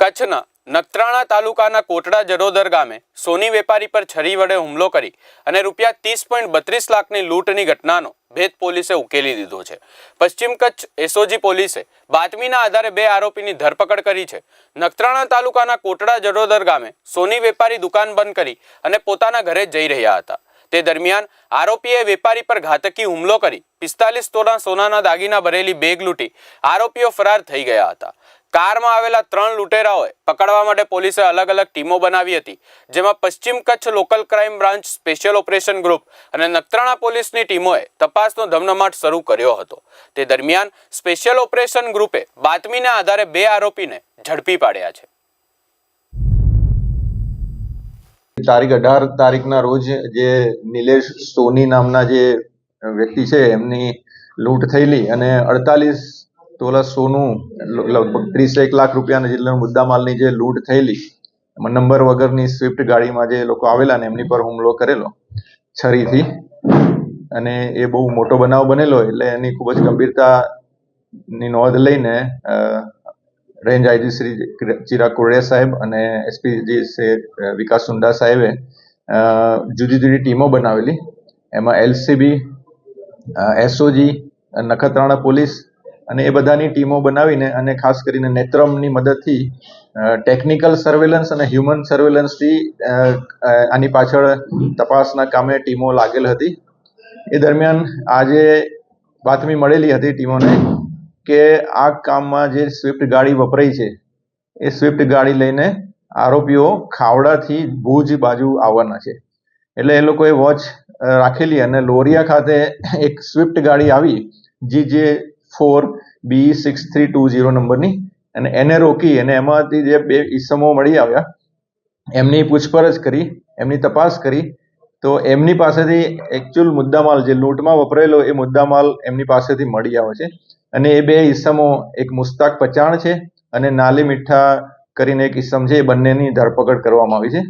કચ્છના નખત્રાણા તાલુકાના કોટડા જરોદર ગામે સોની વેપારી પર છરી વડે હુમલો કરી અને ₹30.32 લાખની લૂંટની ઘટનાનો ભેદ પોલીસે ઉકેલી દીધો છે। પશ્ચિમ કચ્છ એસઓજી પોલીસે બાતમીના આધારે 2 આરોપીની ધરપકડ કરી છે। નખત્રાણા તાલુકાના કોટડા જરોદર ગામે સોની વેપારી દુકાન બંધ કરી અને પોતાના ઘરે જઈ રહ્યા હતા। તે દરમિયાન આરોપીએ વેપારી પર ઘાતકી હુમલો કરી 45 તોલા સોનાના દાગીના ભરેલી બેગ લૂંટી આરોપીઓ ફરાર થઈ ગયા હતા। કારમાં આવેલા 3 લૂંટેરાઓએ પકડવા માટે પોલીસે અલગ અલગ ટીમો બનાવી હતી, જેમાં પશ્ચિમ Kutch local crime branch special operation group અને નખત્રાણા પોલીસની ટીમોએ તપાસનો ધમધમાટ શરૂ કર્યો હતો। તે દરમિયાન સ્પેશિયલ ઓપરેશન ગ્રુપે બાતમીના આધારે 2 આરોપીને ઝડપી પાડ્યા છે। તારીખ 18 તારીખના રોજ જે નિલેશ સોની નામના જે વ્યક્તિ છે એમની લૂંટ થયેલી અને 48 તોલા સોનું લગભગ 31 લાખ રૂપિયાના જેટલા મુદ્દામાલની જે લૂંટ થયેલી નંબર વગરની સ્વિફ્ટ ગાડીમાં જે લોકો આવેલા ને એમની પર હુમલો કરેલો છરીથી, અને એ બહુ મોટો બનાવ બનેલો એટલે એની ખૂબ જ ગંભીરતાની નોંધ લઈને રેન્જ આઈજી શ્રી ચિરાગ કોડિયા સાહેબ અને એસપી જી છે વિકાસ સુંડા સાહેબે જુદી જુદી ટીમો બનાવેલી। એમાં એલસીબી, એસઓજી, નખત્રાણા પોલીસ અને એ બધાની ટીમો બનાવીને અને ખાસ કરીને નેત્રમની મદદથી ટેકનિકલ સર્વેલન્સ અને હ્યુમન સર્વેલન્સથી આની પાછળ તપાસના કામે ટીમો લાગેલ હતી। એ દરમિયાન આજે બાતમી મળેલી હતી ટીમોને કે આ કામમાં જે સ્વિફ્ટ ગાડી વપરાઈ છે એ સ્વિફ્ટ ગાડી લઈને આરોપીઓ ખાવડાથી ભુજ બાજુ આવવાના છે। એટલે એ લોકોએ વોચ રાખેલી અને લોરિયા ખાતે એક સ્વિફ્ટ ગાડી આવી GJ4B6320 નંબરની, અને એને રોકી અને એમાંથી જે 2 ઈસમો મળી આવ્યા એમની પૂછપરછ કરી, એમની તપાસ કરી તો એમની પાસેથી એકચ્યુઅલ મુદ્દામાલ જે લૂંટમાં વપરાયેલો એ મુદ્દામાલ એમની પાસેથી મળી આવે છે। અને એ 2 ઈસમો એક મુસ્તાક પચાણ છે અને નાલી મીઠા કરીને એક ઈસમ છે, એ બંનેની ધરપકડ કરવામાં આવી છે।